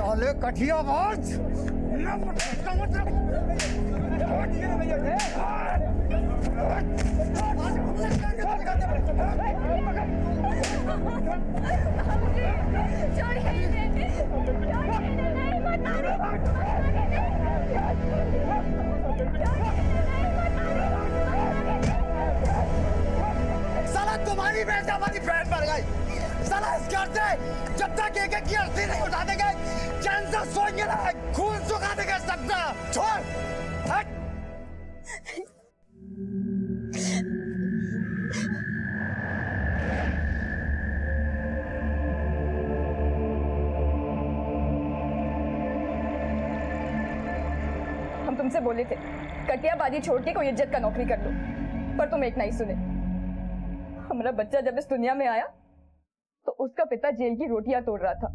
साले कठियाबाज। साला तुम्हारी वजह से हमारी बहन मर गई। साला इस घर से जब तक एक एक की अर्थी नहीं उठा देंगे चैन से सोएंगे ना, खून सुखा देंगे सबका। छोड़ हट। हम तुमसे बोले थे कटियाबाजी छोड़ के कोई इज्जत का नौकरी कर लो, पर तुम एक नहीं सुने। हमारा बच्चा जब इस दुनिया में आया तो उसका पिता जेल की रोटियां तोड़ रहा था।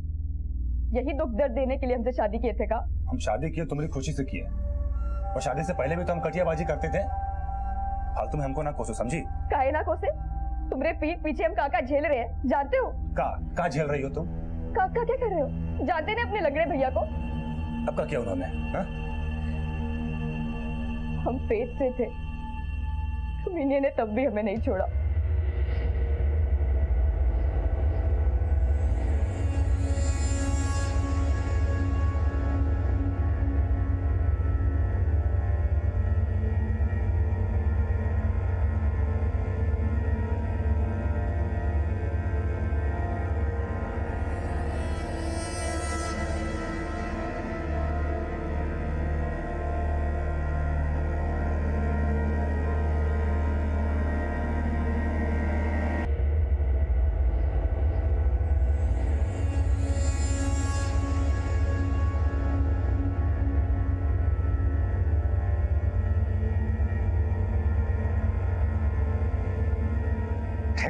यही दुख दर्द देने के लिए हमसे शादी किए थे। का हम शादी किए तुम्हारी खुशी से किए, और शादी से पहले भी तो हम कटियाबाजी करते थे। फालतू में हमको ना कोसो, समझी? काहे ना कोसे? तुम्हारे पीठ पीछे हम काका झेल रहे हैं, जानते हो? का झेल रही हो तुम? काका क्या कर रहे हो? जानते नहीं अपने लगड़े भैया को? अब का क्या उन्होंने? हम पेट से थे, मीने ने तब भी हमें नहीं छोड़ा।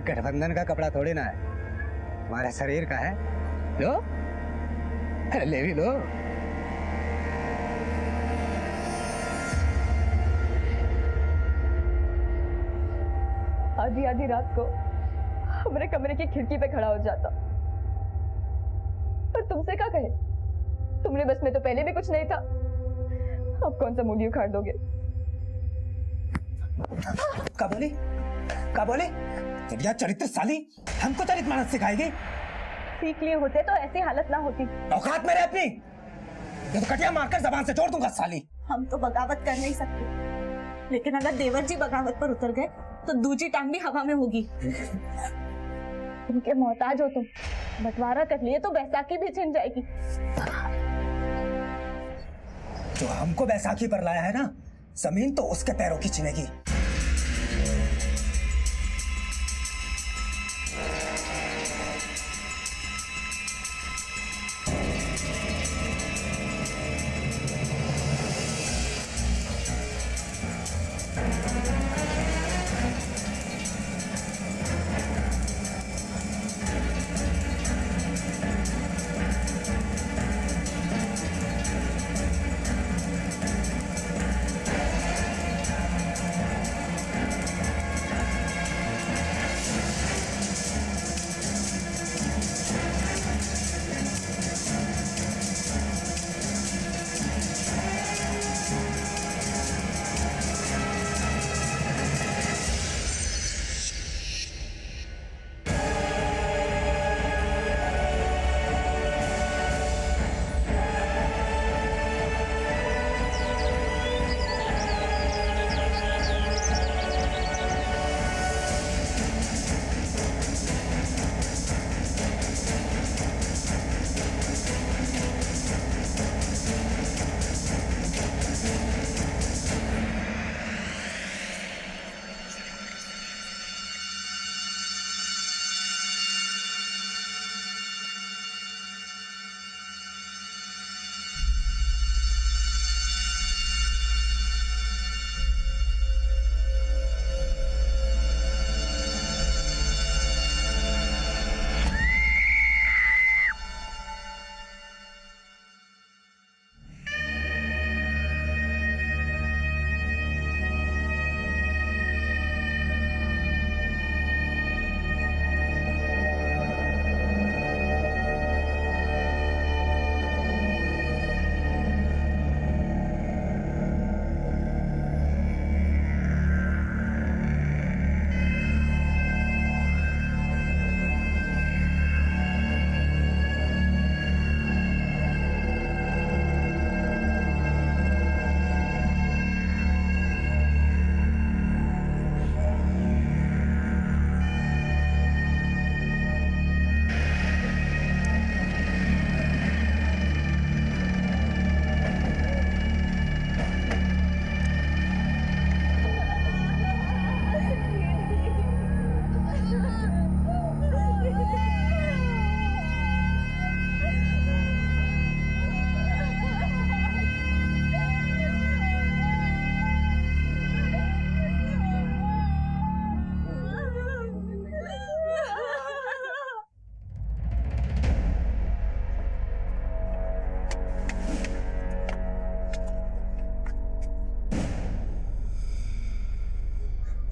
गठबंधन का कपड़ा थोड़ी ना है, हमारे शरीर का है। लो, अरे ले भी लो। आधी आधी रात को हमारे कमरे की खिड़की पे खड़ा हो जाता, पर तुमसे क्या कहे? तुमने बस में तो पहले भी कुछ नहीं था, अब कौन सा मूली उखाड़ दोगे? का बोली? का बोली? दिव्या चरित्र साली हमको चरित्र मानस सिखाएगी। सीख लिए होते तो ऐसी हालत ना होती। औकात में रह अपनी, ये तो कटिया मारकर जबान से छोड़ दूंगा साली। हम तो बगावत कर नहीं सकते, लेकिन अगर देवर जी बगावत पर उतर गए तो दूसरी टांग भी हवा में होगी। उनके मोहताज हो तुम, बंटवारा कर लिए तो बैसाखी भी छिन जाएगी। जो हमको बैसाखी पर लाया है ना, जमीन तो उसके पैरों की छिनेगी।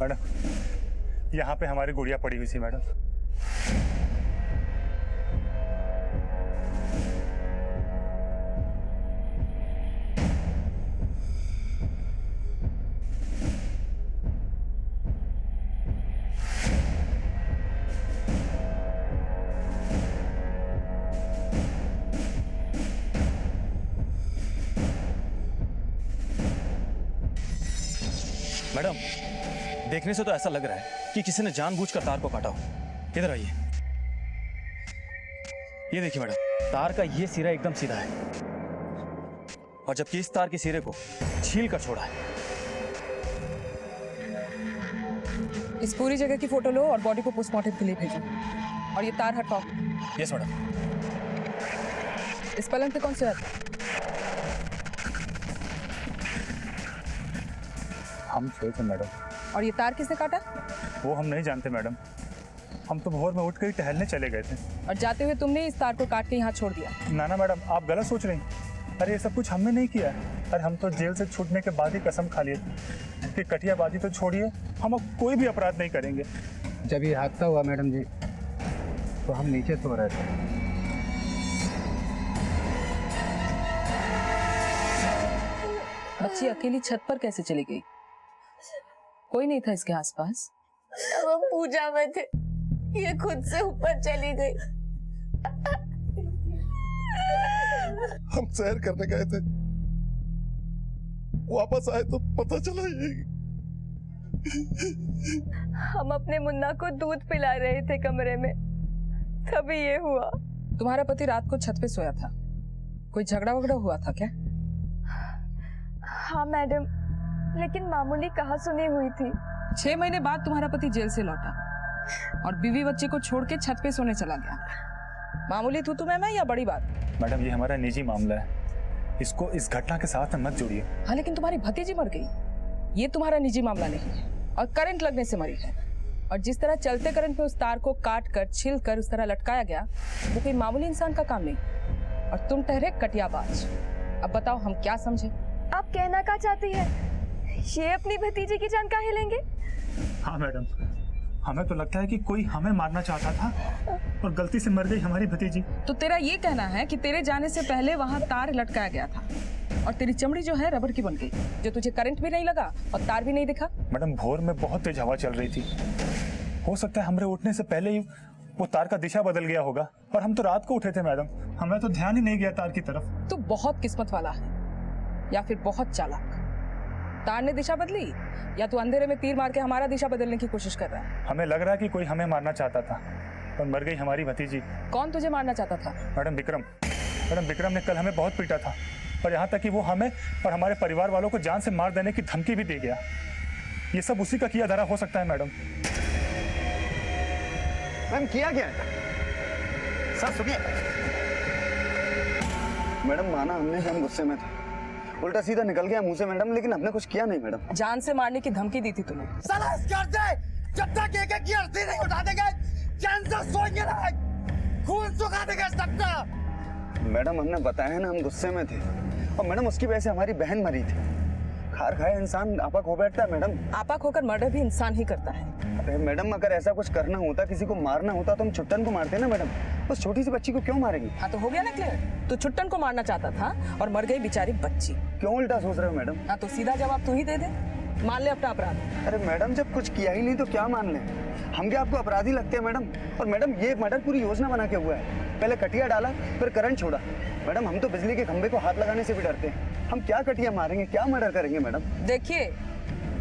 मैडम यहाँ पे हमारी गुड़िया पड़ी हुई थी मैडम। मैडम, देखने से तो ऐसा लग रहा है कि किसी ने जानबूझकर तार को काटा हो। इधर आइए। ये देखिए मैडम, तार का ये सिरा एकदम सीधा है और जबकि इस तार के सिरे को छील कर छोड़ा है। इस पूरी जगह की फोटो लो और बॉडी को पोस्टमार्टम के लिए भेजो। और ये तार हटाओ। Yes madam. इस पलंग पे कौन सोया था? हम सोए थे मैडम। और ये तार किसने काटा? वो हम नहीं जानते मैडम, हम तो भोर में उठ कर ही टहलने चले गए थे। और जाते हुए तुमने इस तार को काट के यहाँ छोड़ दिया। ना मैडम, आप गलत सोच रही हैं। अरे ये सब कुछ हमने नहीं किया है। अरे हम तो जेल से छूटने के बाद ही कसम खा लिए थे कि कटियाबाजी तो छोड़िए, हम अब कोई भी अपराध नहीं करेंगे। जब ये हादसा हुआ मैडम जी तो हम नीचे सो रहे थे। बच्ची अकेली छत पर कैसे चली गई? कोई नहीं था इसके आसपास? जब हम पूजा में थे ये खुद से ऊपर चली गई। हम सैर करने गए थे, वापस आए तो पता चला ये। हम अपने मुन्ना को दूध पिला रहे थे कमरे में, तभी ये हुआ। तुम्हारा पति रात को छत पे सोया था, कोई झगड़ा वगड़ा हुआ था क्या? हाँ मैडम, लेकिन मामूली कहा सुनी हुई थी। 6 महीने बाद तुम्हारा पति जेल से लौटा और बीवी बच्चे को छोड़ के छत पे सोने चला गया। मामूली तू तुम्हें या बड़ी बात? मैडम ये हमारा निजी मामला है, इसको इस घटना के साथ मत जोड़िए। हाँ, लेकिन तुम्हारी भतीजी मर गई, ये तुम्हारा निजी मामला नहीं है और करंट लगने से मरी है। और जिस तरह चलते करंट पे उस तार को काट कर छिल कर उस तरह लटकाया गया, वो कोई मामूली इंसान का काम नहीं। और तुम ठहरे कटियाबाज। अब बताओ हम क्या समझे? आप कहना क्या चाहती है? ये अपनी भतीजी की जान काहे लेंगे? हाँ मैडम, हमें तो लगता है कि कोई हमें मारना चाहता था और गलती से मर गई हमारी भतीजी। तो तेरा ये कहना है कि तेरे जाने से पहले वहाँ तार लटकाया गया था और तेरी चमड़ी जो है रबर की बन गई, जो तुझे करंट भी नहीं लगा और तार भी नहीं दिखा? मैडम भोर में बहुत तेज हवा चल रही थी, हो सकता है हमारे उठने से पहले ही वो तार का दिशा बदल गया होगा। और हम तो रात को उठे थे मैडम, हमें तो ध्यान ही नहीं गया तार की तरफ। तू बहुत किस्मत वाला है या फिर बहुत चालाक। तार ने दिशा बदली या तू अंधेरे में तीर मार के हमारा दिशा बदलने की कोशिश कर रहा है? हमें लग रहा है कि कोई हमें मारना चाहता था और मर गई हमारी भतीजी। कौन तुझे मारना चाहता था? मैडम विक्रम। मैडम विक्रम ने कल हमें बहुत पीटा था और यहाँ तक कि वो हमें और हमारे परिवार वालों को जान से मार देने की धमकी भी दे गया। ये सब उसी का किया धरा हो सकता है मैडम। मैम किया क्या है? सर सुनिए। मैडम माना हमने कि हम गुस्से में थे, उल्टा सीधा निकल गया मुंह से मैडम, लेकिन हमने कुछ किया नहीं मैडम। जान से मारने की धमकी दी थी तुम्हें। साला इस घर से जब तक एक की अर्थी नहीं उठा देंगे, चैन से सोएंगे ना, खून सुखा देंगे सबका। मैडम हमने बताया ना हम गुस्से में थे, और मैडम उसकी वजह से हमारी बहन मरी थी। खार खाए इंसान आपा खो बैठता है मैडम। आपा खोकर मर्डर भी इंसान ही करता है। अरे मैडम अगर ऐसा कुछ करना होता, किसी को मारना होता तो हम छुट्टन को मारते ना मैडम, उस छोटी सी बच्ची को क्यों मारेंगे? हाँ तो हो गया ना क्लियर। तू छुट्टन को मारना चाहता था और मर गई बेचारी बच्ची। क्यों उल्टा सोच रहे हो मैडम? हाँ तो सीधा जवाब तू ही दे दे, मान ले अपना अपराध। अरे मैडम जब कुछ किया ही नहीं तो क्या मान लें? हम क्या आपको अपराधी लगते हैं मैडम? और मैडम ये मर्डर पूरी योजना बना के हुआ है, पहले कटिया डाला फिर करंट छोड़ा। मैडम हम तो बिजली के खंभे को हाथ लगाने से भी डरते हैं, हम क्या कटिया मारेंगे, क्या मर्डर करेंगे मैडम? देखिए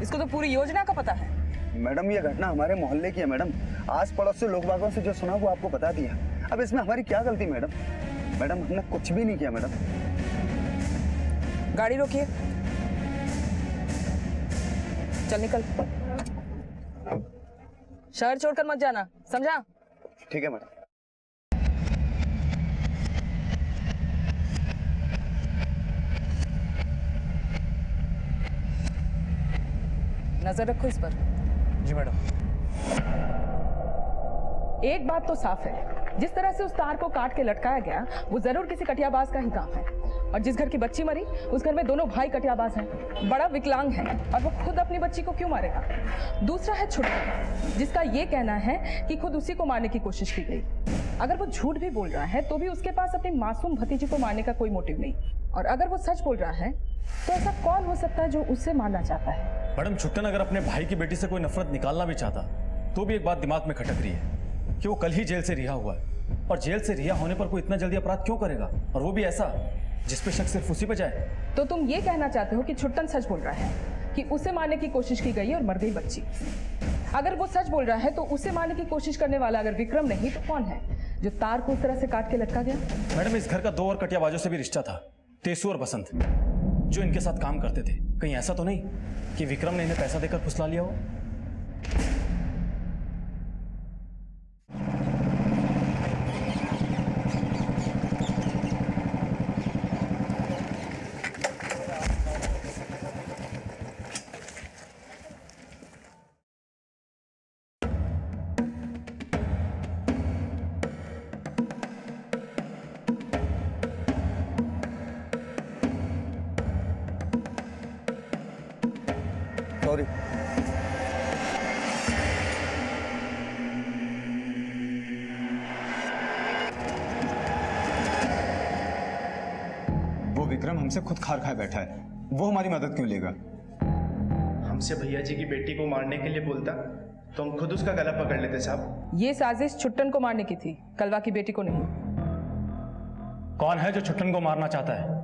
इसको तो पूरी योजना का पता है। मैडम ये घटना हमारे मोहल्ले की है मैडम, आस पड़ोस से लोग बागों से जो सुना वो आपको बता दिया। अब इसमें हमारी क्या गलती मैडम? मैडम हमने कुछ भी नहीं किया मैडम। गाड़ी रोकिए, चल निकल। शहर छोड़कर मत जाना, समझा? ठीक है मैडम। नजर रखो इस पर। जी मैडम। एक बात तो साफ है, जिस तरह से उस तार को काट के लटकाया गया वो जरूर किसी कटियाबाज का ही काम है। और जिस घर की बच्ची मरी उस घर में दोनों भाई कटियाबाज हैं, बड़ा विकलांग है और वो खुद अपनी बच्ची को क्यों मारेगा। दूसरा है छुट्टन, जिसका ये कहना है कि खुद उसी को मारने की कोशिश की गई। अगर वो झूठ भी बोल रहा है तो भी उसके पास अपनी मासूम भतीजी को मारने का कोई मोटिव नहीं, और अगर वो सच बोल रहा है तो ऐसा कौन हो सकता है जो उससे मारना चाहता है। मैडम, छुट्टन अगर अपने भाई की बेटी से कोई नफरत निकालना भी चाहता तो भी एक बात दिमाग में खटक रही है कि वो कल ही जेल से रिहा हुआ है, और जेल से रिहा होने पर कोई इतना जल्दी अपराध क्यों करेगा, और वो भी ऐसा जिस पे शक सिर्फ उसी पे जाए। तो तुम ये कहना चाहते हो कि छुट्टन सच बोल रहा है कि उसे मारने की कोशिश की गई और मर गई बच्ची। अगर वो सच बोल रहा है तो उसे मारने की कोशिश करने वाला अगर विक्रम नहीं तो कौन है जो तार को उस तरह से काट के लटका गया। मैडम, इस घर का 2 और कटियाबाजों से भी रिश्ता था, तेसु और बसंत, जो इनके साथ काम करते थे। कहीं ऐसा तो नहीं कि विक्रम ने इन्हें पैसा देकर फुसला लिया हो। सॉरी। वो विक्रम हमसे खुद खार खाए बैठा है, वो हमारी मदद क्यों लेगा? हमसे भैया जी की बेटी को मारने के लिए बोलता तो हम खुद उसका गला पकड़ लेते साहब। ये साजिश छुट्टन को मारने की थी, कलवा की बेटी को नहीं। कौन है जो छुट्टन को मारना चाहता है?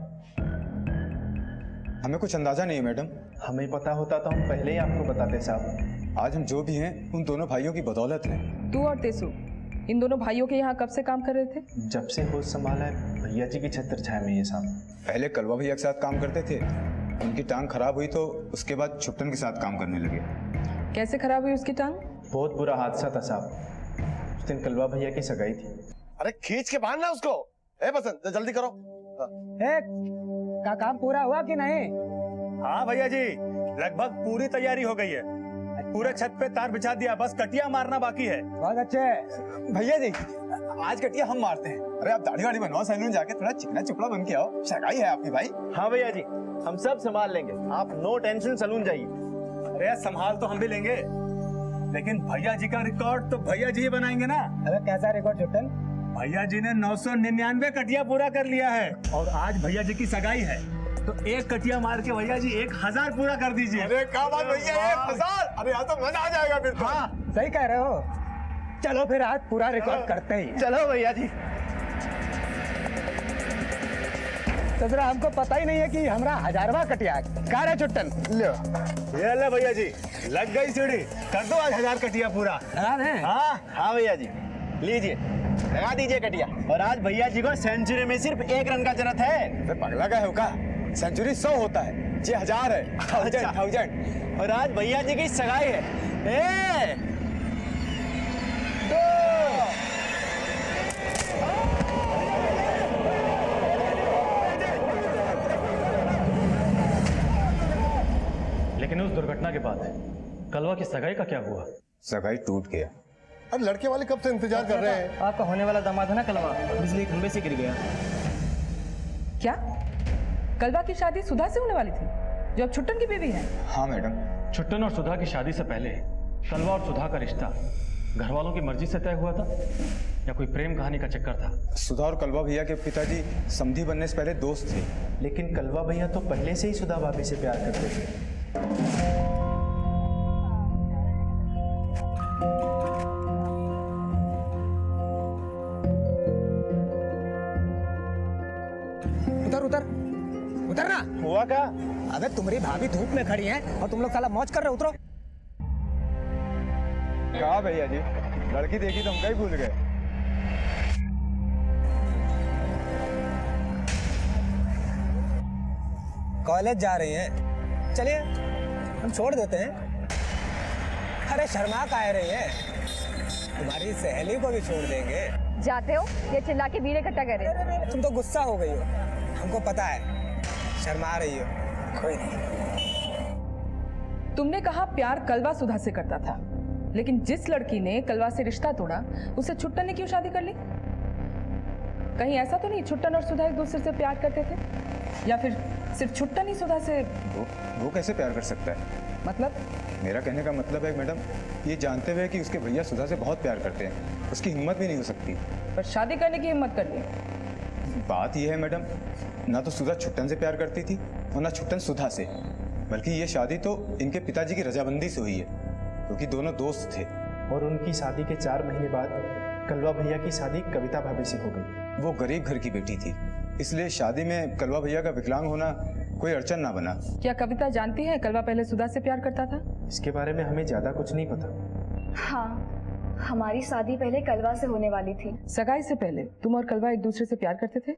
हमें कुछ अंदाजा नहीं है मैडम। हमें पता होता तो हम पहले ही आपको बताते साहब। आज हम जो भी हैं उन दोनों भाइयों की बदौलत हैं। तू और तेसु इन दोनों भाइयों के यहाँ कब से काम कर रहे थे? जब से होश संभाला है भैया जी की छत्र छाया में ये साहब। पहले कलवा भैया के साथ काम करते थे, उनकी टांग खराब हुई तो उसके बाद छुट्टन के साथ काम करने लगे। कैसे खराब हुई उसकी टांग? बहुत बुरा हादसा था साहब। उस दिन कलवा भैया की सगाई थी। अरे खींच के बांधना उसको। ए बसंत जल्दी करो। का काम पूरा हुआ कि नहीं? हाँ भैया जी, लगभग पूरी तैयारी हो गई है। पूरे छत पे तार बिछा दिया, बस कटिया मारना बाकी है। बहुत अच्छे भैया जी, आज कटिया हम मारते हैं। अरे आप दाढ़ी वाड़ी बनवाओ, सैलून जाके थोड़ा चिकना चुपड़ा बन के आओ। सगाई है आपकी भाई। हाँ भैया जी, हम सब संभाल लेंगे, आप नो टेंशन सैलून जाइए। अरे संभाल तो हम भी लेंगे, लेकिन भैया जी का रिकॉर्ड तो भैया जी ही बनाएंगे ना। अरे कैसा रिकॉर्ड छुट्टन? भैया जी ने 999 कटिया पूरा कर लिया है, और आज भैया जी की सगाई है, तो एक कटिया मार के भैया जी 1000 पूरा कर दीजिए। अरे क्या बात भैया, 1000? अरे यहाँ तो मजा आ जाएगा फिर तो। हाँ सही कह रहे हो। चलो फिर आज पूरा रिकॉर्ड करते ही। चलो भैया जी। तो जरा हमको पता ही नहीं है कि हमारा 1000वां कटिया है। क्या रे छुट्टन? लो ये ले भैया जी, लग गई सीढ़ी, कर दो आज 1000 कटिया पूरा। हाँ हाँ भैया जी, लीजिए लगा दीजिए कटिया। और आज भैया जी को सेंचुरी में सिर्फ 1 रन का जरूरत है। पगला का है का? सेंचुरी 100 होता है, ये 1000 है। 1000। और आज भैया जी की सगाई है। लेकिन उस दुर्घटना के बाद कलवा की सगाई का क्या हुआ? सगाई टूट गया। अरे लड़के वाले कब से इंतजार कर रहे हैं। आपका होने वाला दामाद है ना कलवा, बिजली के खंभे से गिर गया। क्या कलवा की शादी सुधा से होने वाली थी, जो अब छुट्टन की बीवी है? हाँ मैडम। छुट्टन और सुधा की शादी से पहले कलवा और सुधा का रिश्ता घर वालों की मर्जी से तय हुआ था या कोई प्रेम कहानी का चक्कर था? सुधा और कलवा भैया के पिताजी समधी बनने से पहले दोस्त थे। लेकिन कलवा भैया तो पहले से ही सुधा भाभी से प्यार करते थे। उतर उतर उतर ना। हुआ क्या? अबे तुम्हारी भाभी धूप में खड़ी है और तुम लोग साला मौज कर रहे हो। उतरो। कहा भैया जी, लड़की देखी तो हम कहीं भूल गए। कॉलेज जा रही हैं, चलिए हम छोड़ देते हैं। अरे शर्मा का आ रही है, तुम्हारी सहेली को भी छोड़ देंगे। जाते हो ये चिल्ला के भीड़ इकट्ठा कर रहे हो। तुम तो गुस्सा हो गई हो, हमको पता है शर्मा रही हो। कोई नहीं। तुमने कहा प्यार कलवा सुधा से करता था, लेकिन जिस लड़की ने कलवा से रिश्ता तोड़ा उससे छुट्टन ने क्यों शादी कर ली? कहीं ऐसा तो नहीं छुट्टन और सुधा एक दूसरे से प्यार करते थे? या फिर सिर्फ छुट्टन ही सुधा से? वो कैसे प्यार कर सकता है? मतलब मेरा कहने का मतलब है मैडम, ये जानते हुए कि उसके भैया सुधा से बहुत प्यार करते हैं, उसकी हिम्मत भी नहीं हो सकती। पर शादी करने की हिम्मत कर ली। बात यह है मैडम, ना तो सुधा छुट्टन से प्यार करती थी और ना छुट्टन सुधा से, बल्कि ये शादी तो इनके पिताजी की रजामंदी से हुई है, क्योंकि दोनों दोस्त थे। और उनकी शादी के 4 महीने बाद कलवा भैया की शादी कविता भाभी से हो गई। वो गरीब घर की बेटी थी, इसलिए शादी में कलवा भैया का विकलांग होना कोई अड़चन ना बना। क्या कविता जानती है कलवा पहले सुधा से प्यार करता था? इसके बारे में हमें ज्यादा कुछ नहीं पता। हाँ, हमारी शादी पहले कलवा से होने वाली थी। सगाई से पहले तुम और कलवा एक दूसरे से प्यार करते थे?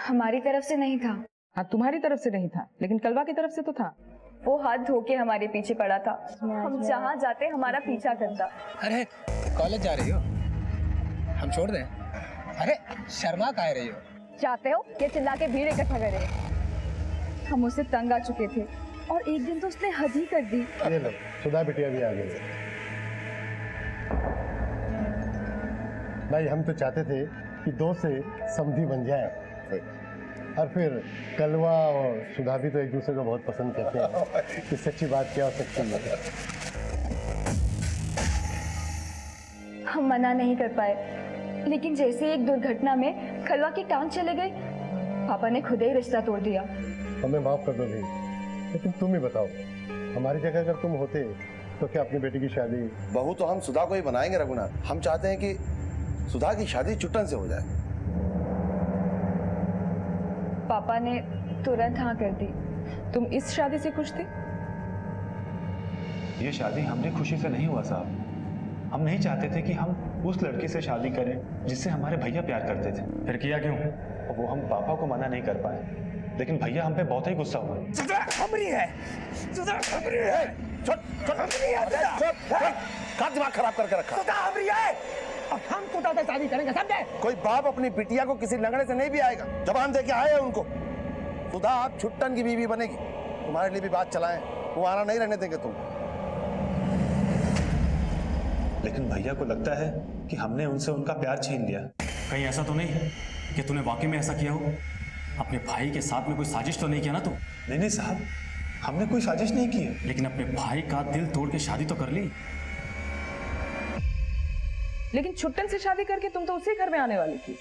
हमारी तरफ से नहीं था। हाँ, तुम्हारी तरफ से नहीं था, लेकिन कलवा की तरफ से तो था। वो हाथ धो के हमारे पीछे पड़ा था, हम जहाँ जाते हमारा पीछा करता। अरे कॉलेज जा रही हो? हम छोड़ दें? अरे शर्मा काहे रही हो? चाहते हो कि चिल्ला के भीड़ इकट्ठा करे? हम उससे तंग आ चुके थे और एक दिन तो उसने हद ही कर दी। ये लो, सुधा बिटिया भी आ गई। भाई हम तो चाहते थे कि 2 से समधी बन जाए, और फिर कलवा और सुधा भी तो एक दूसरे को बहुत पसंद करते हैं, कि सच्ची बात क्या हो सकती है। हम मना नहीं कर पाए, लेकिन जैसे एक दुर्घटना में कलवा की टांग चले गई, पापा ने खुद ही रिश्ता तोड़ दिया। हमें माफ कर दो भी, लेकिन तुम ही बताओ, हमारी जगह अगर तुम होते तो क्या अपनी बेटी की शादी? बहू तो हम सुधा को ही बनाएंगे रघुनाथ। हम चाहते हैं कि सुधा की शादी छुट्टन से हो जाए। पापा ने तुरंत हाँ कर दी। तुम इस शादी से खुश थे? ये शादी हमारी खुशी से नहीं हुआ साहब। हम नहीं चाहते थे कि हम उस लड़की से शादी करें जिससे हमारे भैया प्यार करते थे। फिर किया क्यों? वो हम पापा को मना नहीं कर पाए, लेकिन भैया हम पे बहुत ही गुस्सा हुआ। का दिमाग खराब करके रखा। अब हम सुधा से शादी करेंगे, समझे? कोई बाप अपनी बिटिया को किसी लंगड़े से नहीं भी आएगा। जबान दे के आए हैं उनको। सुधा आप छुट्टन की बीवी बनेगी। तुम्हारे लिए भी बात चलाएं, वो आना नहीं रहने देंगे तुम। लेकिन भैया को लगता है कि हमने उनसे उनका प्यार छीन लिया। कहीं ऐसा तो नहीं कि तूने वाकई में ऐसा किया हो? अपने भाई के साथ में कोई साजिश तो नहीं किया ना तू? नहीं साहब, हमने कोई साजिश नहीं की है। लेकिन अपने भाई का दिल तोड़ के शादी तो कर ली। लेकिन छुट्टन से शादी करके तुम तो उसी घर में आने वाली थी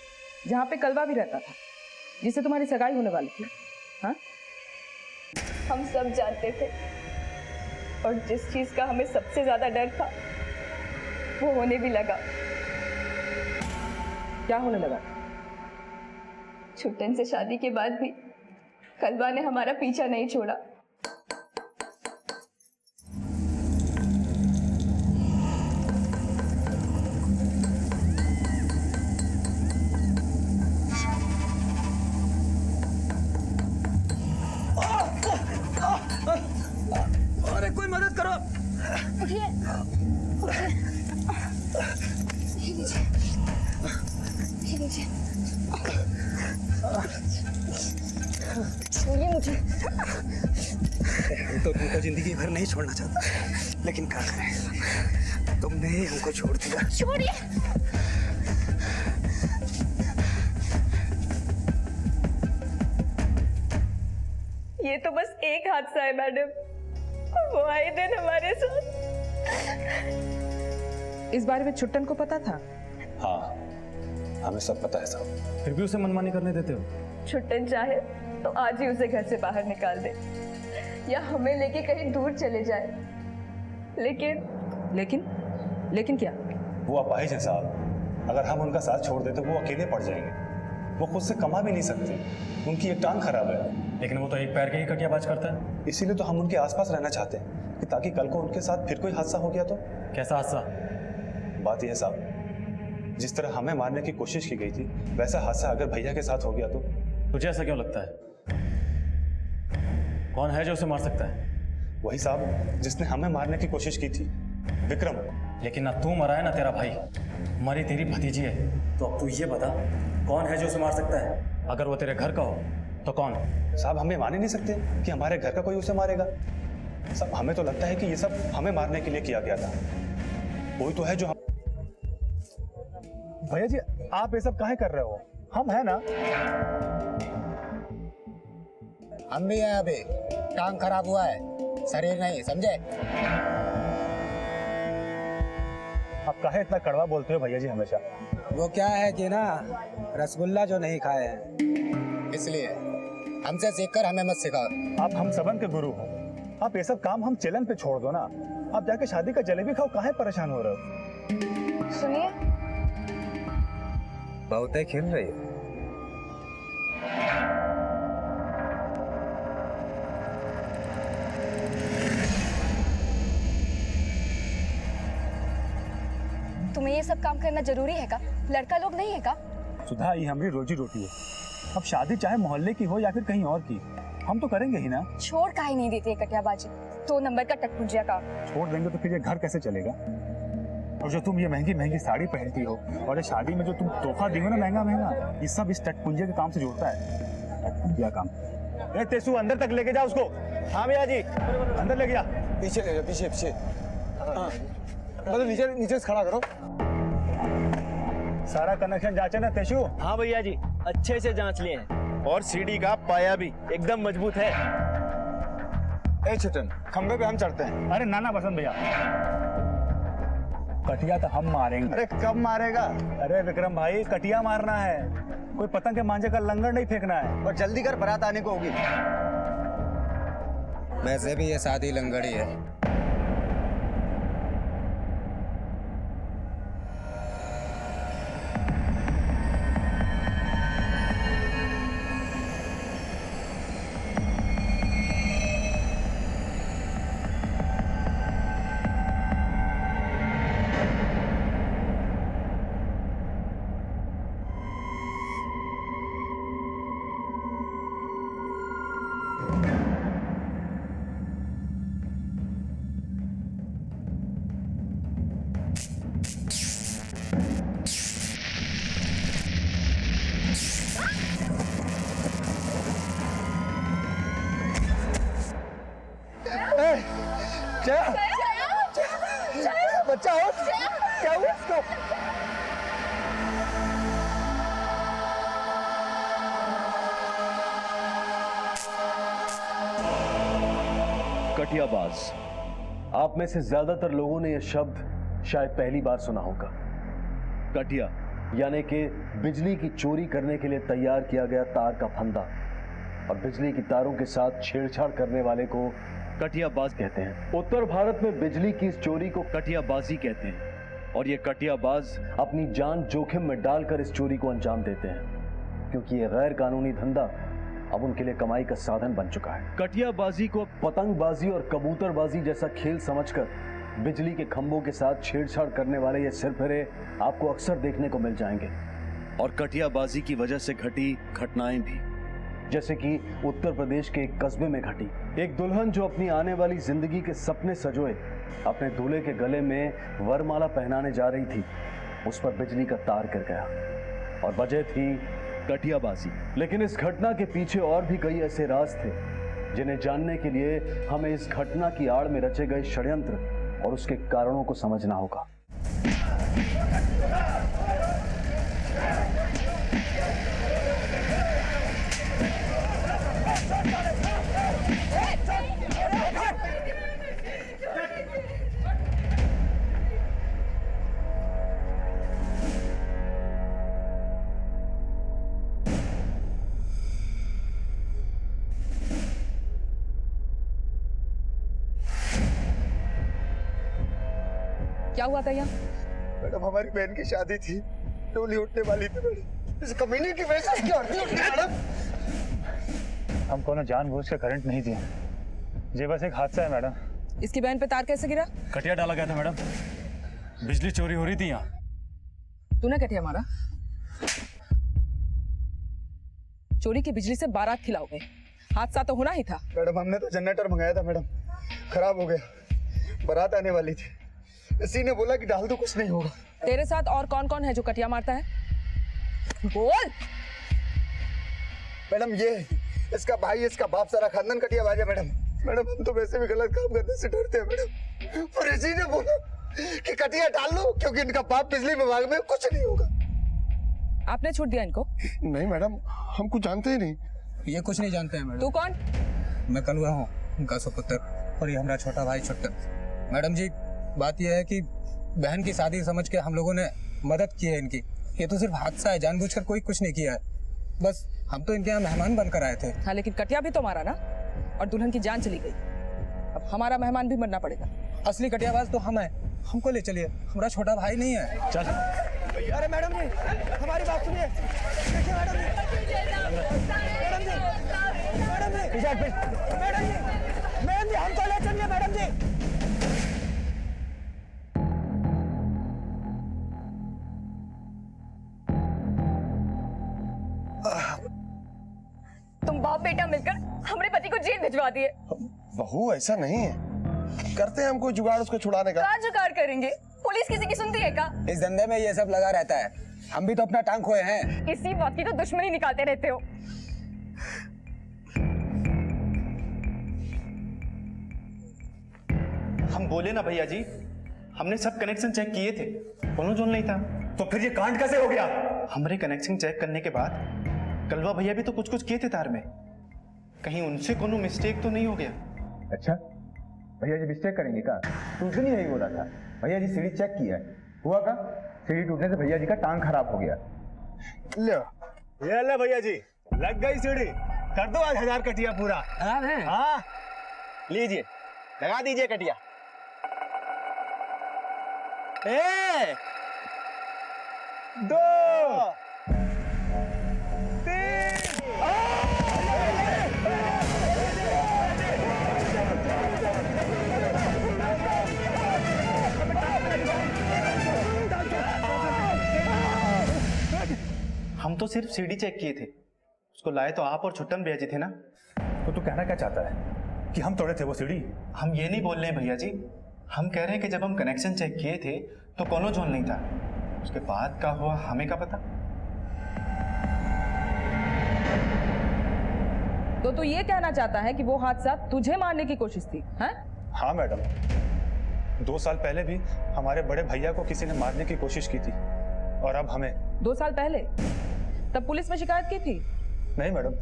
जहाँ पे कलवा भी रहता था, जिससे तुम्हारी सगाई होने वाली थी। हाँ, हम सब जानते थे, और जिस चीज का हमें सबसे ज्यादा डर था वो होने भी लगा। क्या होने लगा? छुट्टन से शादी के बाद भी कलवा ने हमारा पीछा नहीं छोड़ा। अरे कोई मदद करो। उठिए, छोड़िए मुझे। हम तो तुमको जिंदगी भर नहीं छोड़ना चाहता, लेकिन क्या करें, तुमने ही हमको छोड़ दिया। छोड़िए। ये तो बस एक हादसा है मैडम, वो आए दिन हमारे साथ। इस बारे में छुट्टन को पता था? हाँ, हमें सब पता है साहब। फिर भी उसे मनमानी करने देते हो? छुट्टन चाहे तो आज ही उसे घर से बाहर निकाल दे, या हमें लेके कहीं दूर चले जाए। लेकिन क्या? वो अपाहिज है साहब, अगर हम उनका साथ छोड़ दें तो वो अकेले पड़ जाएंगे। वो खुद से कमा भी नहीं सकते, उनकी एक टांग खराब है। लेकिन वो तो एक पैर के ही कटियाबाज करता है। इसीलिए तो हम उनके आसपास रहना चाहते हैं, कि ताकि कल को उनके साथ फिर कोई हादसा हो गया तो। कैसा हादसा? बात यह है साहब, जिस तरह हमें मारने की कोशिश की गई थी, वैसा हादसा अगर भैया के साथ हो गया तो। तुझे ऐसा क्यों लगता है? कौन है जो उसे मार सकता है? वही साहब जिसने हमें मारने की कोशिश की थी, विक्रम। लेकिन ना तू मरा है ना तेरा भाई, मरी तेरी भतीजी है। तो अब तू ये बता, कौन है जो उसे मार सकता है? अगर वो तेरे घर का हो तो कौन? साहब हमें मान ही नहीं सकते कि हमारे घर का कोई उसे मारेगा। सब हमें तो लगता है कि ये सब हमें मारने के लिए किया गया था। कोई तो है जो हम... भैया जी आप ये सब काहे कर रहे हो? हम है ना। हम भी हैं अभी, टांग खराब हुआ है, शरीर नहीं, समझे? आप काहे इतना कड़वा बोलते हो भैया जी हमेशा? वो क्या है कि ना, रसगुल्ला जो नहीं खाए हैं इसलिए हमसे सीखकर हमें मत सिखाओ। आप हम सबन के गुरु हो, आप ये सब काम हम चलन पे छोड़ दो ना। आप जाके शादी का जलेबी खाओ, काहे परेशान हो रहे हो? सुनिए, बहुत ही खिल रही है। तुम्हें ये सब काम करना जरूरी है का? लड़का लोग नहीं है का? सुधा, ये हमारी रोजी रोटी है। अब शादी चाहे मोहल्ले की हो या फिर कहीं और की, हम तो करेंगे ही ना। छोड़ काहे नहीं देती है कटियाबाजी? 2 नंबर का टटपुंजिया का। छोड़ देंगे तो फिर ये घर कैसे चलेगा? और जो तुम ये महंगी महंगी साड़ी पहनती हो और ये शादी में जो तुम तोहफा दी हो ना महंगा महंगा, ये सब इस टटपुंजिया के काम से जुड़ता है। टटपुंजिया काम। ए तेसु, अंदर तक लेके जा उसको। हाँ भैया जी, अंदर ले गया। पीछे ले जाओ, पीछे पीछे। मतलब नीचे नीचे से खड़ा करो। सारा कनेक्शन जांचे ना तेसु? हाँ भैया जी, अच्छे से जांच लिए हैं और सीढ़ी का पाया भी एकदम मजबूत है। ए छुटन, खंबे पे हम चढ़ते हैं। अरे नाना बसंत भैया, कटिया तो हम मारेंगे। अरे कब मारेगा? अरे विक्रम भाई, कटिया मारना है, कोई पतंग के मांझे का लंगर नहीं फेंकना है। और जल्दी कर, बारात आने को होगी। वैसे भी ये शादी लंगड़ी है। बच्चा हो, क्या हुआ इसको? कटियाबाज। आप में से ज्यादातर लोगों ने यह शब्द शायद पहली बार सुना होगा। कटिया यानी कि बिजली की चोरी करने के लिए तैयार किया गया तार का फंदा, और बिजली की तारों के साथ छेड़छाड़ करने वाले को कटियाबाज कहते हैं। उत्तर भारत में बिजली की इस चोरी को कटियाबाजी कहते हैं, और ये कटियाबाज अपनी जान जोखिम में डालकर इस चोरी को अंजाम देते हैं, क्योंकि ये गैर कानूनी धंधा अब उनके लिए कमाई का साधन बन चुका है। कटियाबाजी को पतंगबाजी और कबूतरबाजी जैसा खेल समझकर बिजली के खंभों के साथ छेड़छाड़ करने वाले ये सिरफिरे आपको अक्सर देखने को मिल जाएंगे। और कटियाबाजी की वजह से घटी घटनाएं भी, जैसे कि उत्तर प्रदेश के एक कस्बे में घटी। एक दुल्हन जो अपनी आने वाली जिंदगी के सपने सजोए अपने दूल्हे के गले में वरमाला पहनाने जा रही थी, उस पर बिजली का तार गिर गया और वजह थी कटियाबाजी। लेकिन इस घटना के पीछे और भी कई ऐसे राज थे जिन्हें जानने के लिए हमें इस घटना की आड़ में रचे गए षड्यंत्र और उसके कारणों को समझना होगा। क्या हुआ था यहाँ? मैडम, हमारी बहन की शादी थी, डोली उठने वाली थी मैडम। इस कमीने की वजह से क्यों उठती है मैडम? हम कोनो जानबूझ के करंट नहीं दिए, ये बस एक हादसा है मैडम। इसकी बहन पे तार कैसे गिरा? कटिया डाला गया था मैडम, बिजली चोरी हो रही थी यहाँ। तूने कटिया मारा? चोरी की बिजली से बारात खिलाओगे, हादसा तो होना ही था। मैडम, हमने तो जनरेटर मंगाया था मैडम, खराब हो गया, बारात आने वाली थी, इसी ने बोला कि डाल दो, कुछ नहीं होगा। तेरे साथ और कौन कौन है जो कटिया मारता है? बोल। मैडम, ये इसका भाई, इसका बाप, सारा खानदान कटियाबाज है मैडम। मैडम, हम तो वैसे भी गलत काम करने से डरते हैं मैडम, और इसी ने बोला कि कटिया डाल लो क्योंकि इनका बाप बिजली विभाग में, कुछ नहीं होगा। आपने छूट दिया इनको? नहीं मैडम, हम कुछ जानते ही नहीं। ये कुछ नहीं जानते हैं मैडम। तू कौन? मैं कलवा हूँ, उनका सुपुत्र, और ये हमारा छोटा भाई छुट्टन। मैडम जी, बात यह है कि बहन की शादी समझ के हम लोगों ने मदद की है इनकी। ये तो सिर्फ हादसा है, जानबूझकर कोई कुछ नहीं किया है। बस हम तो इनके यहाँ मेहमान बनकर आए थे। हाँ, लेकिन कटिया भी तो मारा ना, और दुल्हन की जान चली गई। अब हमारा मेहमान भी मरना पड़ेगा। असली कटियाबाज तो हम हैं, हमको ले चलिए, हमारा छोटा भाई नहीं है। चल। अरे मैडम जी, हमारी बात सुनिए। देखिए मैडम जी, मैडम जी, मैडम जी, मैडम जी, मैडम जी, हमको ले चलिए मैडम जी। तुम बाप बेटा मिलकर हमारे पति को जेल भिजवा दिए। बहू ऐसा नहीं है, करते हैं हम कोई जुगाड़ उसको छुड़ाने का। क्या जुगाड़ करेंगे? पुलिस किसी की सुनती है क्या? इस धंधे में ये सब लगा रहता है, हम भी तो अपना टांग खोए हैं। इसी बात की तो दुश्मनी निकालते रहते हो। हम बोले ना भैया जी, हमने सब कनेक्शन चेक किए थे, कोनो जोन नहीं था। तो फिर ये कांड कैसे हो गया? हमारे कनेक्शन चेक करने के बाद कलवा भैया भी तो कुछ कुछ किए थे तार में, कहीं उनसे कोनो मिस्टेक तो नहीं हो गया। अच्छा, भैया जी मिस्टेक करेंगे का? तो उस दिन यही बोला था, भैया जी सीढ़ी चेक किया है, हुआ का? सीढ़ी टूटने से भैया जी का टांग खराब हो गया। ये ले भैया जी, लग गई सीढ़ी, कर दो आज 1000 कटिया पूरा। हाँ, लीजिए, लगा दीजिए कटिया। ए, 2, 3। हम तो सिर्फ सीढ़ी चेक किए थे, उसको लाए तो आप और छुट्टन भैया जी थे ना। तो तू कहना क्या चाहता है कि हम तोड़े थे वो सीढ़ी? हम ये नहीं बोल रहे हैं भैया जी, हम कह रहे हैं कि जब हम कनेक्शन चेक किए थे तो कोनो जोन नहीं था, उसके बाद क्या हुआ हमें क्या पता। तो तू ये कहना चाहता है कि वो हादसा तुझे मारने की कोशिश थी? हैं? हाँ मैडम, 2 साल पहले भी हमारे बड़े भैया को किसी ने मारने की कोशिश की थी, और अब हमें। 2 साल पहले? तब पुलिस में शिकायत की थी? नहीं मैडम,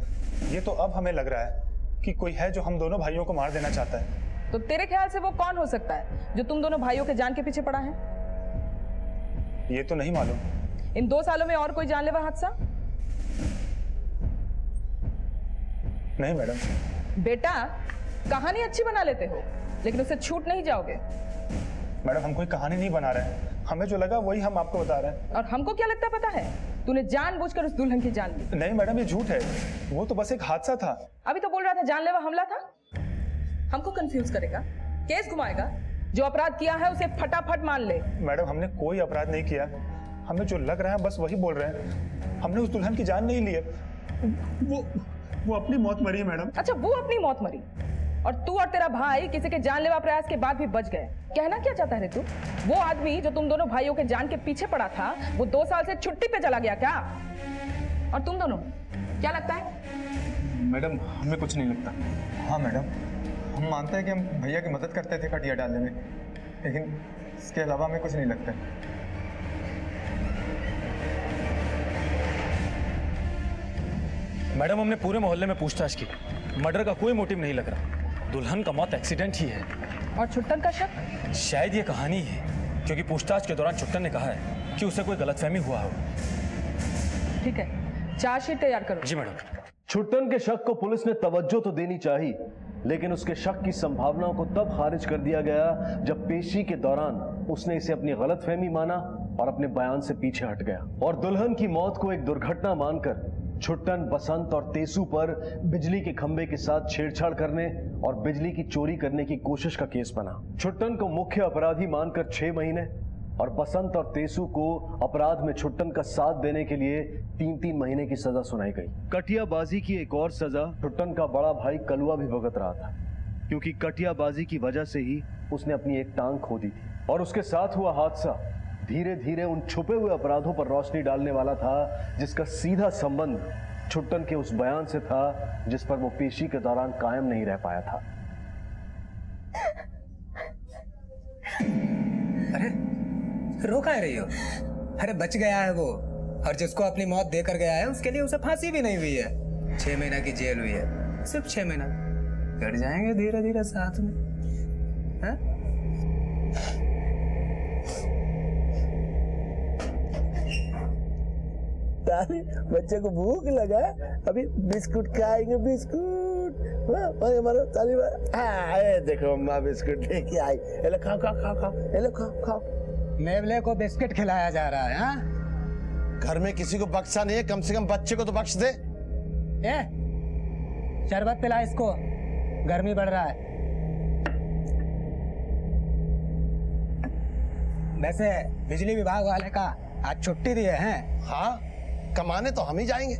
ये तो अब हमें लग रहा है कि कोई है जो हम दोनों भाइयों को मार देना चाहता है। तो तेरे ख्याल से वो कौन हो सकता है जो तुम दोनों भाइयों के जान के पीछे पड़ा है? ये तो नहीं मालूम। इन 2 सालों में और कोई जानलेवा हादसा? नहीं मैडम। बेटा, कहानी अच्छी बना लेते हो, लेकिन उससे छूट नहीं जाओगे। मैडम, हम कोई कहानी नहीं बना रहे हैं, हमें जो लगा वही हम आपको बता रहे हैं। और हमको क्या लगता पता है? तूने जानबूझकर उस दुल्हन की जान ली। नहीं मैडम, ये झूठ है, वो तो बस एक हादसा था। अभी तो बोल रहा था जानलेवा हमला था। हमको कंफ्यूज करेगा, केस घुमाएगा। जो अपराध किया है उसे फटाफट मान ले। मैडम, हमने कोई अपराध नहीं किया, हमें जो लग रहा है बस वही बोल रहे हैं। हमने उस दुल्हन की जान नहीं ली है, वो अपनी मौत मरी है मैडम। अच्छा, वो अपनी मौत मरी, और तू और तेरा भाई किसी के जानलेवा प्रयास के बाद भी बच गए। कहना क्या चाहता है तू? वो आदमी जो तुम दोनों भाइयों के जान के पीछे पड़ा था, वो 2 साल से छुट्टी पे चला गया क्या? और तुम दोनों क्या लगता है? मैडम, हमें कुछ नहीं लगता। हाँ मैडम, हम मानते हैं कि हम भैया की मदद करते थे कटिया डालने में, लेकिन इसके अलावा हमें कुछ नहीं लगता। मैडम, हमने पूरे मोहल्ले में पूछताछ की, मर्डर का कोई मोटिव नहीं लग रहा। दुल्हन का मौत एक्सीडेंट ही है। और छुट्टन का शक? शायद ये कहानी है, क्योंकि पूछताछ के दौरान छुट्टन ने कहा है कि उसे कोई गलतफहमी हुआ हो। ठीक है, चार्जशीट तैयार करो। जी मैडम। छुट्टन के शक को पुलिस ने तवज्जो तो देनी चाहिए, लेकिन उसके शक की संभावनाओं को तब खारिज कर दिया गया जब पेशी के दौरान उसने इसे अपनी गलतफहमी माना और अपने बयान से पीछे हट गया, और दुल्हन की मौत को एक दुर्घटना मानकर छुट्टन, बसंत और तेसू पर बिजली के खंभे के साथ छेड़छाड़ करने और बिजली की चोरी करने की कोशिश का केस बना। छुट्टन को मुख्य अपराधी मानकर 6 महीने और बसंत और तेसू को अपराध में छुट्टन का साथ देने के लिए 3-3 महीने की सजा सुनाई गई। कटियाबाजी की एक और सजा छुट्टन का बड़ा भाई कलवा भी भुगत रहा था, क्योंकि कटियाबाजी की वजह से ही उसने अपनी एक टांग खो दी थी। और उसके साथ हुआ हादसा धीरे धीरे उन छुपे हुए अपराधों पर रोशनी डालने वाला था, जिसका सीधा संबंध छुट्टन के उस बयान से था जिस पर वो पेशी के दौरान कायम नहीं रह पाया था। अरे रो कहाँ रही हो? अरे बच गया है वो, और जिसको अपनी मौत देकर गया है उसके लिए उसे फांसी भी नहीं हुई है। 6 महीना की जेल हुई है, सिर्फ 6 महीना। कट जाएंगे धीरे धीरे साथ में, हैं? बच्चे को भूख लगा है, अभी बिस्कुट खाएंगे, बिस्कुट। भाई हमारा ताली भाई, देखो अम्मा बिस्कुट लेके आई। ये लो खाओ खाओ खाओ खाओ, ये लो खाओ खाओ। नेवले को बिस्किट खिलाया जा रहा है, हाँ? घर में किसी को बख्शा नहीं है, कम से कम बच्चे को तो बख्श दे। ए, शरबत पिला इसको, गर्मी बढ़ रहा है। वैसे बिजली विभाग वाले का आज छुट्टी दी है? हाँ, कमाने तो हम ही जाएंगे।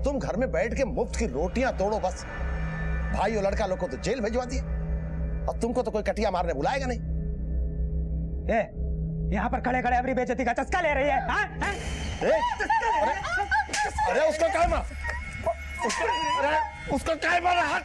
तुम घर में बैठ के मुफ्त की रोटियां तोड़ो बस। भाई और लड़का लोग को तो जेल भिजवा दिए, और तुमको तो कोई कटिया मारने बुलाएगा नहीं। यहाँ पर खड़े खड़े अपनी बेइज्जती का चस्का ले रही है, हाँ? अरे उसका क्या मार, उसका क्या मारा?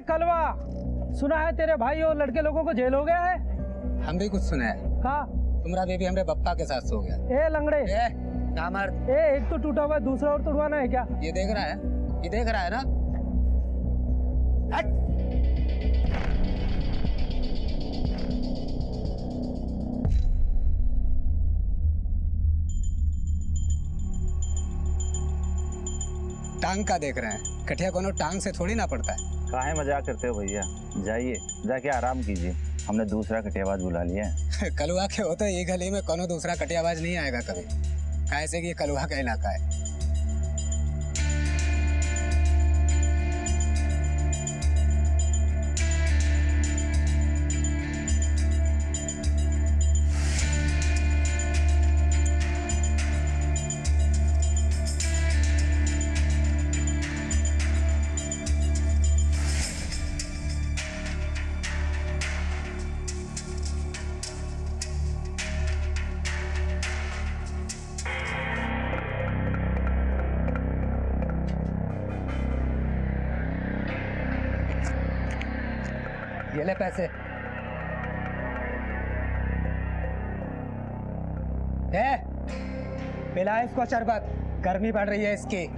कलवा, सुना है तेरे भाई और लड़के लोगों को जेल हो गया है? हम भी कुछ सुना है। हाँ, तुम्हारा बेबी हमरे पप्पा के साथ सो गया। ए लंगड़े, एक तो टूटा हुआ है, दूसरा और तुड़वाना है क्या? ये देख रहा है, ये देख रहा है ना? टांग का देख रहे हैं? कटिया कोनो टांग से थोड़ी ना पड़ता है। काहे मजाक करते हो भैया, जाइए जाके आराम कीजिए, हमने दूसरा कटियाबाज बुला लिया है। कलुआ के होते ये गली में कोनो दूसरा कटियाबाज नहीं आएगा कभी, कैसे कि ये कलुआ का इलाका है। ये ले पैसे। पिला इसको शरबत, गर्मी बढ़ रही है इसकी।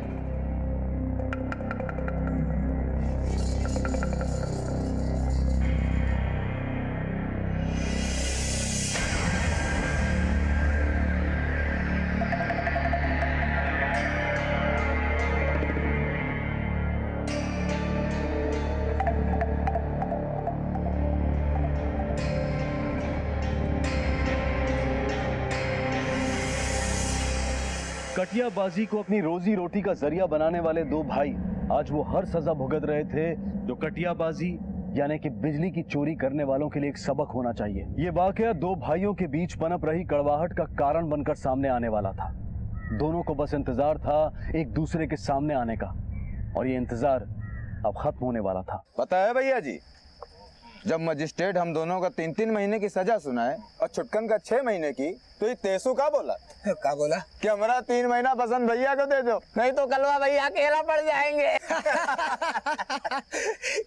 कटियाबाजी को अपनी रोजी रोटी का जरिया बनाने वाले दो भाई आज वो हर सजा भुगत रहे थे जो कटियाबाजी यानी कि बिजली की चोरी करने वालों के लिए एक सबक होना चाहिए। ये वाकया दो भाइयों के बीच पनप रही कड़वाहट का कारण बनकर सामने आने वाला था। दोनों को बस इंतजार था एक दूसरे के सामने आने का, और ये इंतजार अब खत्म होने वाला था। पता है भैया जी, जब मजिस्ट्रेट हम दोनों का 3-3 महीने की सजा सुनाए और छुटकन का 6 महीने की, तो ये तेसु का बोला? क्या बोला? कि हमारा 3 महीना पसंद भैया को दे दो, नहीं तो कलवा भैया अकेला पड़ जाएंगे।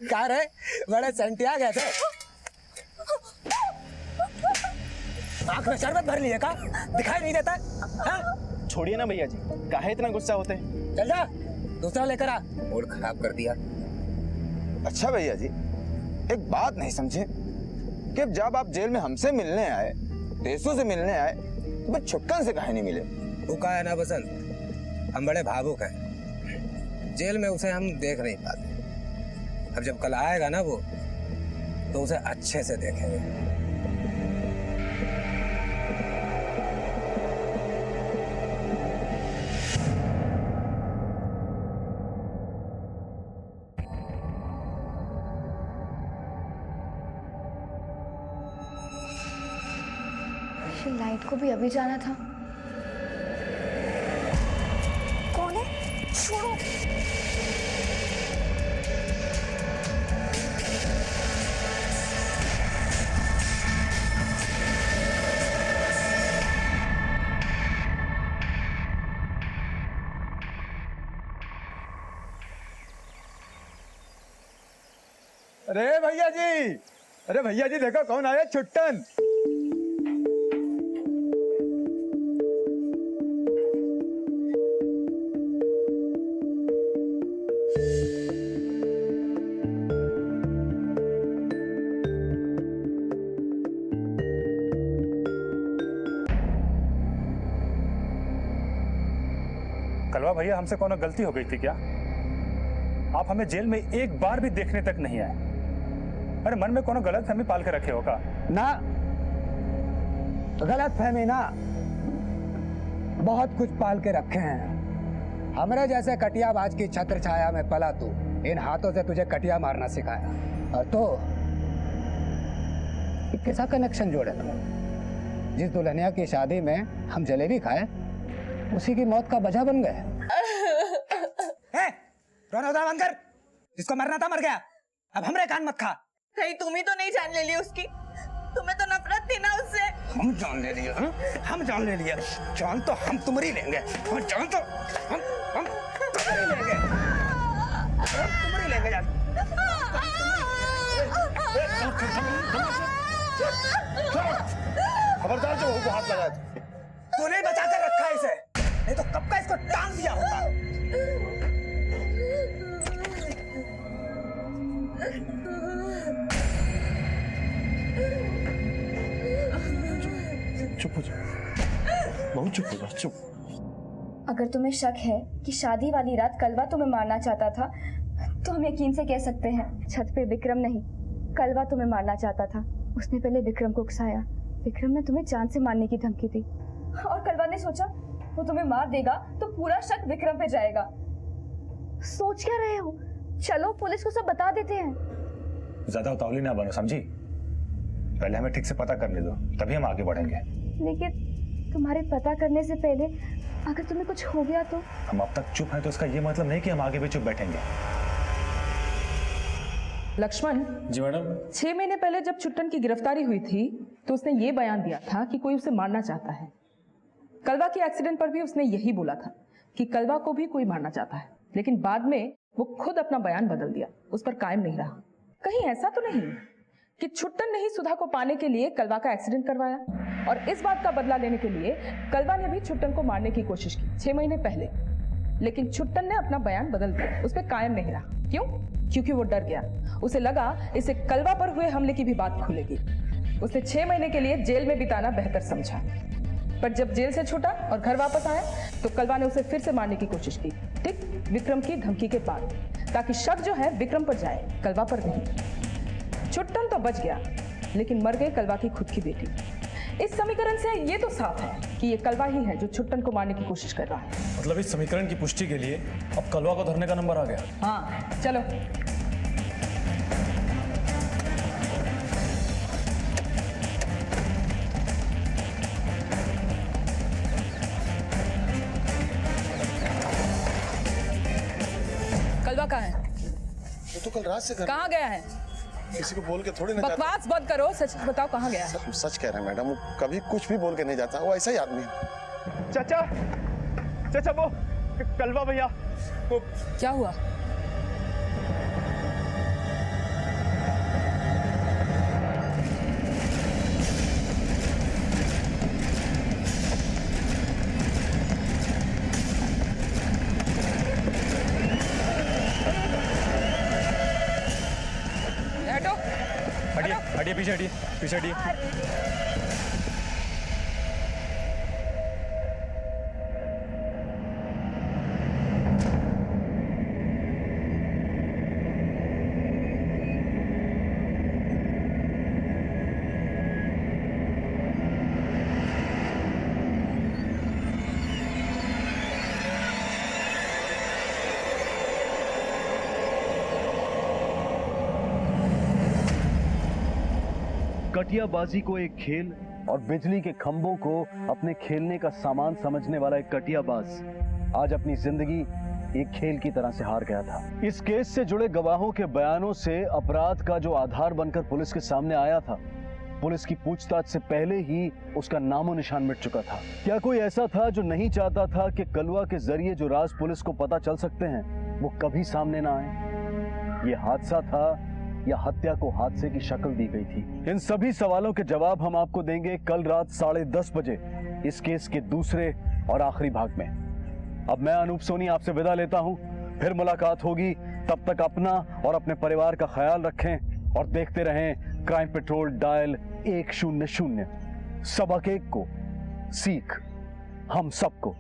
कहा रे, बड़े सेंटिया गए थे। आँख में शरबत भर लिए का? दिखाई नहीं देता? छोड़िए ना भैया जी, काहे इतना गुस्सा होते हैं? चल जा, दूसरा लेकर आ। मूड खराब कर दिया। अच्छा भैया जी, एक बात नहीं समझे कि जब आप जेल में हमसे मिलने आए, तेसु से मिलने आए, तो मैं छुटकन से काहे नहीं मिले? वो का है ना बसंत, हम बड़े भावुक हैं। जेल में उसे हम देख नहीं पाते। अब जब कल आएगा ना वो, तो उसे अच्छे से देखेंगे। लाइट को भी अभी जाना था। कौन है? छोड़ो। अरे भैया जी, अरे भैया जी देखो कौन आया, छुट्टन। कलवा भैया, हमसे कोनो गलती हो गई थी क्या? आप हमें जेल में एक बार भी देखने तक नहीं आए। अरे मन में कोनो गलत फहमी पाल के रखे होगा ना। गलत फहमी ना, बहुत कुछ पाल के रखे हैं। हमरे जैसे कटियाबाज की छत्र छाया में पला तू, इन हाथों से तुझे कटिया मारना सिखाया। और तो कैसा कनेक्शन जोड़े तुम? जिस दुल्हनिया की शादी में हम जलेबी खाए, उसी की मौत का वजह बन गए। रोना धोना बंद कर। जिसको मरना था मर गया, अब हमरे कान मत खा। कहीं तुम ही तो नहीं जान ले ली उसकी? तुम्हें तो नफरत थी ना उससे। हम जान ले लिया, हम जान ले लिया। जान तो हम तुम्हारी लेंगे, और जान तो हम तुम्हारी लेंगे, तुम्हारी लेंगे जान। खबरदार जो बहू को हाथ लगाया तूने बचा कर रखा है इसे, नहीं तो कब का इसको टांग दिया होता। चुप हो जाओ, बहुत चुप हो जाओ, चुप। अगर तुम्हें शक है कि शादी वाली रात कलवा तुम्हें मारना चाहता था, तो हम यकीन से कह सकते हैं छत पे विक्रम नहीं, कलवा तुम्हें मारना चाहता था। उसने पहले विक्रम को उकसाया। विक्रम ने तुम्हें जान से मारने की धमकी दी, और कलवा ने सोचा वो तुम्हें मार देगा तो पूरा शक विक्रम पे जाएगा। सोच क्या रहे हो? चलो पुलिस को सब बता देते हैं। ज्यादा उतावली ना बनो, समझी? पहले हमें ठीक से पता करने दो, तभी हम आगे बढ़ेंगे। लेकिन तुम्हारे पता करने से पहले अगर तुम्हें कुछ हो गया तो? हम अब तक चुप हैं तो इसका ये मतलब नहीं कि हम आगे भी चुप बैठेंगे। लक्ष्मण जी मैडम। 6 महीने पहले जब छुट्टन की गिरफ्तारी हुई थी तो उसने ये बयान दिया था कि कोई उसे मारना चाहता है। कलवा के एक्सीडेंट पर भी उसने यही बोला था कि कलवा को भी कोई मारना चाहता है, लेकिन बाद में वो खुद अपना बयान बदल दिया, उस पर कायम नहीं रहा। कहीं ऐसा तो नहीं कि छुट्टन ने ही सुधा को पाने के लिए कलवा का एक्सीडेंट करवाया, और इस बात का बदला लेने के लिए कलवा ने भी छुट्टन को मारने की कोशिश की 6 महीने पहले, लेकिन छुट्टन ने अपना बयान बदल दिया, उस पर कायम नहीं रहा। क्यों? क्योंकि वो डर गया। उसे लगा इसे कलवा पर हुए हमले की भी बात खुलेगी। उसने 6 महीने के लिए जेल में बिताना बेहतर समझा, पर जब जेल से छूटा और घर वापस आया तो कलवा ने उसे फिर से मारने की कोशिश की, ठीक विक्रम की धमकी के बाद, ताकि शक जो है विक्रम पर जाए, कलवा पर नहीं। छुट्टन तो बच गया, लेकिन मर गई कलवा की खुद की बेटी। इस समीकरण से ये तो साफ है कि ये कलवा ही है जो छुट्टन को मारने की कोशिश कर रहा है। मतलब इस समीकरण की पुष्टि के लिए अब कलवा को धरने का नंबर आ गया। हाँ चलो। कलवा कहाँ है? वो तो कल रात से कहाँ गया है? किसी को बोल के थोड़ी ना बकवास बंद करो, सच बताओ कहाँ गया है? सच कह रहे हैं मैडम, वो कभी कुछ भी बोल के नहीं जाता, वो ऐसा ही आदमी है। चाचा, चाचा वो कलवा भैया वो क्या हुआ? हटिए हटिए, पीछे हटिए, पीछे हटिए। कटियाबाजी को एक खेल और बिजली के खंभों को अपने खेलने का सामान समझने वाला एक कटियाबाज आज अपनी जिंदगी एक खेल की तरह से हार गया था। इस केस से जुड़े गवाहों के बयानों से अपराध का जो आधार बनकर पुलिस के सामने आया था, पुलिस की पूछताछ से पहले ही उसका नामो निशान मिट चुका था। क्या कोई ऐसा था जो नहीं चाहता था कि कलवा के जरिए जो राज पुलिस को पता चल सकते हैं वो कभी सामने ना आए? ये हादसा था या हत्या को हादसे की शक्ल दी गई थी? इन सभी सवालों के जवाब हम आपको देंगे कल रात 10:30 बजे इस केस के दूसरे और आखिरी भाग में। अब मैं अनूप सोनी आपसे विदा लेता हूं, फिर मुलाकात होगी। तब तक अपना और अपने परिवार का ख्याल रखें और देखते रहें क्राइम पेट्रोल डायल 100। सबक एक को, सीख हम सबको।